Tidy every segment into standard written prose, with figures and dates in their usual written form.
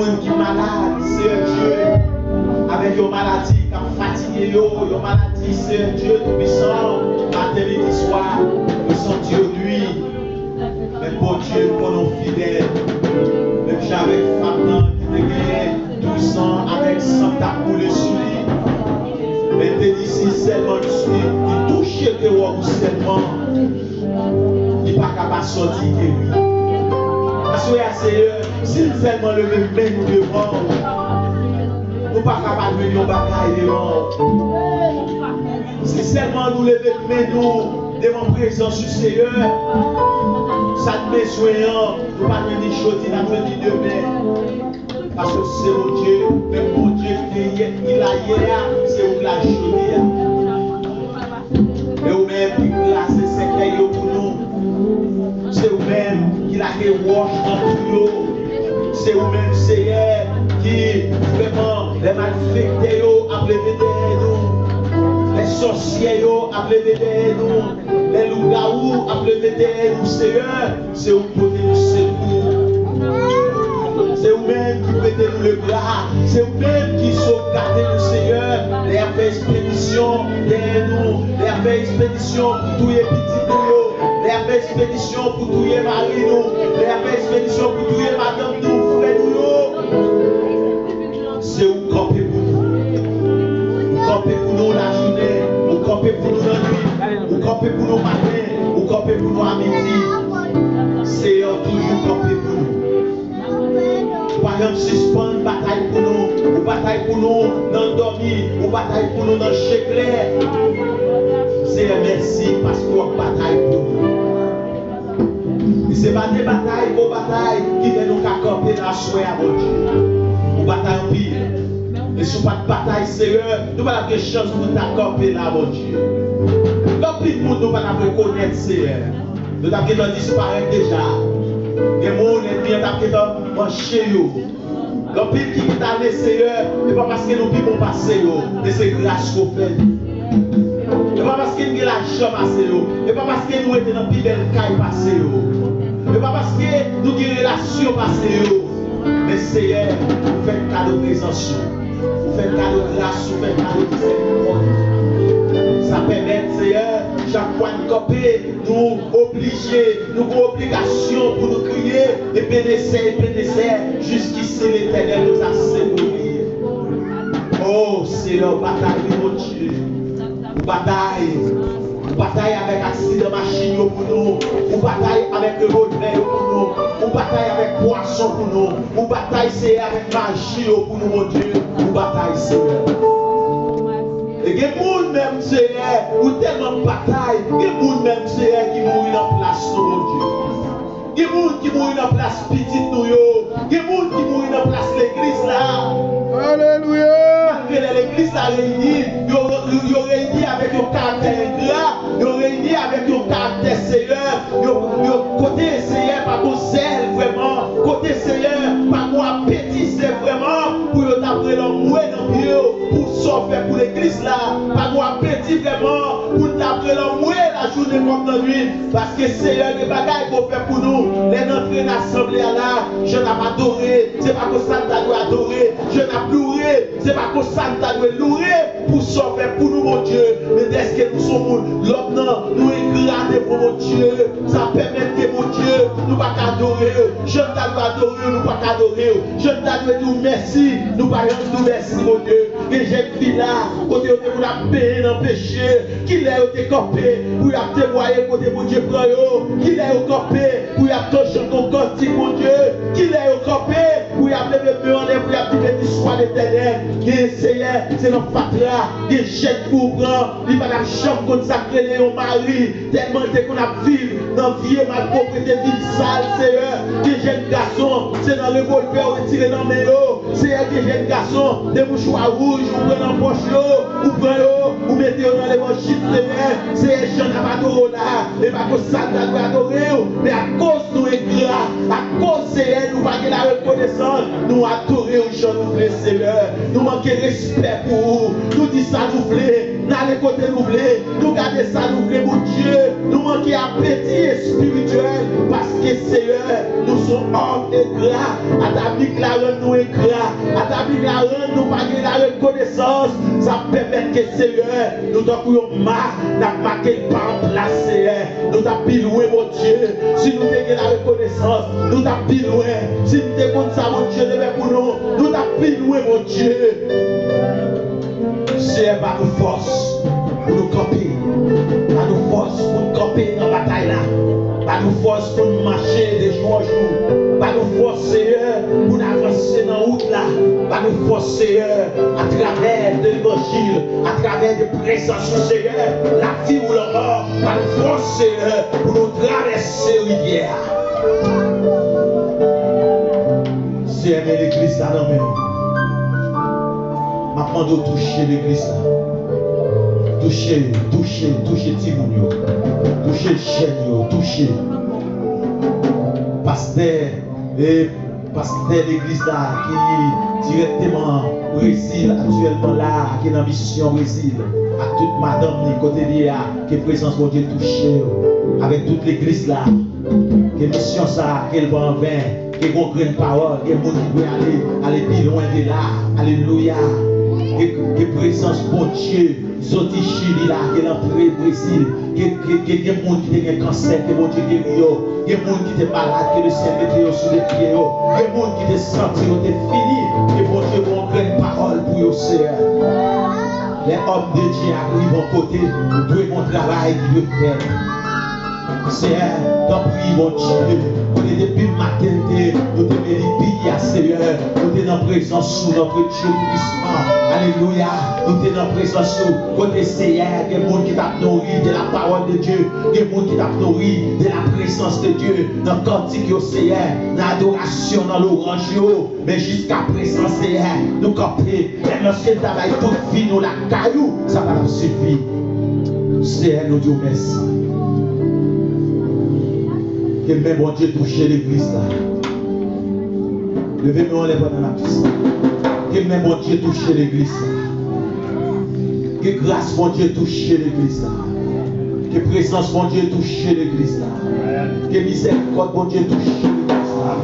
gens qui sont malades, Seigneur Dieu, avec une maladie qui a fatigué, une maladie, Seigneur Dieu, tout-puissant, matin, midi, soir, nous sommes Dieu nuit. Mais pour Dieu, pour nos fidèles, même j'avais femme qui te gagne, tout sang avec sang t'a coulé sur lui. Mais t'es ici seulement qui touche tes rois ou seulement, il n'est pas capable de sortir de lui. Parce que Seigneur, s'il seulement le même nous devant, nous ne sommes pas capables de venir au bataille devant. Si seulement nous levons nous devant présence du Seigneur, ça te met soignant, nous ne pas venir chaud, nous ne venir demain. Parce que c'est mon Dieu, le bon Dieu qui a hier, c'est où la journée. Et vous-même qui place ses cailloux pour nous. C'est vous-même qui l'a fait wash dans tout. C'est vous-même, Seigneur, qui vraiment les malfectés ont levé derrière nous. Les sorciers ont levé derrière nous. Les loups-garous ont levé derrière nous, Seigneur. C'est vous qui nous secours. C'est vous-même qui mettez nous le bras. C'est vous-même qui sauvegardez nous, Seigneur. Les fait expédition derrière nous. Les fait expédition pour tous les petits nous. Les fait expédition pour tous les maris nous. Les fait expédition pour tous les madames nous, frères nous. C'est vous campez pour nous. Vous campez pour nous la journée. Vous campez pour nous la nuit. Vous campez pour nous matin. Vous campez pour nous à midi. Seigneur, toujours campé pour nous. Par exemple, suspendre une bataille pour nous, une bataille pour nous dans le dormir, une bataille pour nous dans le chèque clair. C'est merci parce qu'on bataille pour nous. Et ce n'est pas des batailles, vos batailles qui viennent nous camper dans la soirée à votre Dieu. Une bataille en pire. Et si vous n'avez pas de bataille, Seigneur, nous n'avons pas de chance pour nous camper là à votre Dieu. Quand plus de monde nous va reconnaître, Seigneur, nous avons disparaître déjà. Les mots, les biens, nous avons manché. Le pire qui est allé, Seigneur, ce n'est pas parce que nous vivons passer, mais c'est grâce qu'on fait. Ce n'est pas parce que nous avons l'argent passé, ce n'est pas parce que nous sommes dans le plus belle caille passé, ce n'est pas parce que nous avons des relations passées, mais Seigneur, vous faites cadeau de présence, vous faites cadeau de grâce, vous faites cadeau de miséricorde. Ça permet, Seigneur, chaque fois nous camper, nous obliger, nous avons obligation pour nous crier, et pénécer, jusqu'ici l'Éternel nous a séparés. Oh Seigneur, bataille, mon Dieu. Bataille avec accident machine pour nous, ou bataille avec le regret pour nous, ou bataille avec poisson pour nous, ou bataille c'est avec magie pour nous, mon Dieu, ou bataille Seigneur. Et il y a des gens même Seigneur, ou tellement de bataille, il y a des gens même Seigneur qui mourent en place, mon Dieu. Il y a des gens qui mourent en place petite nous, il y a des gens qui mourent en place l'église là. Alléluia. Malgré l'église là réunie, ils ont réuni avec un caractère ingrat, ils ont réuni avec un caractère Seigneur, ils ont côté Seigneur par mon zèle vraiment, côté Seigneur par mon appétit c'est vraiment pour t'appeler l'homme dans Dieu, pour sauver pour l'église là, par mon appétit vraiment pour t'appeler l'homme la journée comme dans nuit, parce que Seigneur les bagailles qu'on fait pour nous, les entrées d'assemblée là, je n'ai pas adoré, c'est pas que ça t'a dû adorer, je n'ai pas pleuré, c'est pas que ça t'a dû louer pour sauver pour nous mon Dieu, mais est-ce que nous sommes l'homme nous éclater pour mon Dieu, ça permet que mon Dieu nous pas adorer, je ne t'a dû adorer, nous pas adorer, je ne t'a dû dire merci, nous pas nous merci mon Dieu, et j'ai pris là, côté où vous avez payé dans le péché, qu'il est été campé, pour y avoir témoigné côté mon Dieu prend qu'il est campé, pour y avoir touché ton cantique mon Dieu, qu'il est campé, pour y avoir levé le en pour y avoir dit soit l'éternel, qui Seigneur, c'est notre fatra, qui jette pour prendre, il va la chambre consacrée au mari, tellement qu'on a vécu dans vie et mal propriété, vie sale, Seigneur, qui jeune garçon, c'est dans le revolver retiré dans mes eaux, Seigneur, qui jeune garçon, des mouchoirs rouges, vous prenez en poche, vous prenez, vous mettez dans l'évangile, Seigneur, c'est Jean Abadoro là, et pas que ça doit adorer, mais à cause de nous éclat, à cause de elle, nous pas la reconnaissance, nous adorer adorer au chant nous voulons, Seigneur. Nous manquons respect pour vous. Nous disons ça nous voulons. N'allez côté nous voulons. Nous garder ça nous voulons, mon Dieu. Nous manquons appétit spirituel. Parce que, Seigneur, nous sommes hommes ingrats. À ta vie, la rend nous ingrats. À ta vie, la rend nous pas la reconnaissance. Ça permet que, Seigneur, nous t'en marre. Nous marqué le pas en place, Seigneur. Nous t'avons pile loin, mon Dieu. Si nous avons la reconnaissance, nous t'avons pile loin. Si nous avons ça, mon Dieu, pour nous, nous t'avons pile loin, mon Dieu. C'est par nos forces pour nous camper. Par nos forces pour nous camper dans la bataille là. Par nos forces pour nous marcher de jour en jour. Par nos forces, Seigneur, pour nous avancer dans la route là. Par nos forces, Seigneur, à travers de l'évangile, à travers de présence, Seigneur, la vie ou la mort. Par nos forces, Seigneur, pour nous traverser la rivière. Seigneur, l'église là dans même. Maintenant, de toucher l'église là. Toucher Timounio. Toucher Chenio. Toucher. Pasteur l'église là qui directement au Brésil, actuellement là, qui est dans la mission au Brésil. À toute madame ni côté lié qui est présence pour Dieu toucher. Avec toute l'église là. Qui mission ça, qu'elle va en vain. Qui comprenne parole. Qui est monde qui veut aller plus loin de là. Alléluia. Que présence bon Dieu, Zoti Chili là, qui est l'entrée Brésil, que des gens qui ont un cancer, que bon Dieu guérit, que des gens qui sont malades, que le ciel mette sur les pieds, que des gens qui sont sentis, que c'est fini, que bon Dieu va en une parole pour eux, Seigneur. Les hommes de Dieu arrivent en côté, vous devez mon travail qui doit faire. Seigneur, t'en prie, mon Dieu, nous sommes depuis le matin, nous sommes les Seigneur, nous sommes en présence sous notre Dieu puissant. Alléluia, nous sommes en présence sous côté Seigneur, des gens qui t'a nourri de la parole de Dieu, des gens qui t'a nourri de la présence de Dieu, dans le cantique au Seigneur, dans l'adoration, dans l'orange, mais jusqu'à présent, Seigneur, nous camper, et lorsque travail toute vie, nous la caillou, ça va nous suffire. Seigneur, nous disons merci. Que même bon Dieu touche l'église là. Levez-nous les bras dans la puissance. Que même bon Dieu touche l'église là. Que grâce bon Dieu touche l'église là. Que présence bon Dieu touche l'église là. Que miséricorde bon Dieu touche l'église là.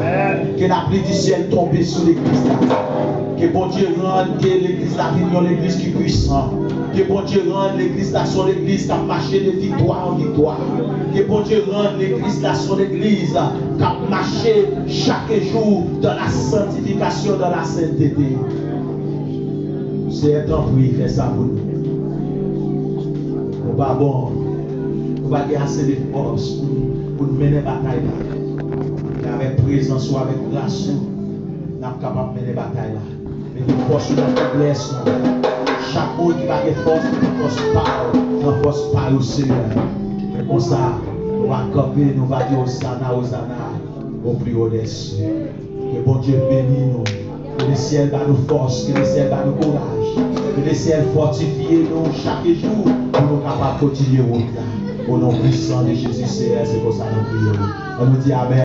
Que la pluie du ciel tombe sur l'église là. Que bon Dieu rende que l'église là vienne l'église qui est puissante. Que bon Dieu rende l'église là son église qui a marché de victoire en victoire. Que bon Dieu rende l'église là son église qui a marché chaque jour dans la sanctification, dans la sainteté. C'est un prix, fait ça pour nous. On va bon, on va avoir assez de force pour nous mener la bataille là. Avec présence ou avec grâce, nous sommes capables de mener la bataille là. Mais nous force notre faiblesse. Chaque monde qui va avoir force, nous force pas au Seigneur. Mais comme ça, nous va camper, nous va dire Hosanna, Hosanna, au plus haut des cieux. Que bon Dieu bénisse nous. Que le ciel va nous force, que le ciel va nous courage. Que le ciel fortifie nous chaque jour pour nous capables de continuer au nom puissant de Jésus, c'est pour ça que nous prions. On nous dit Amen.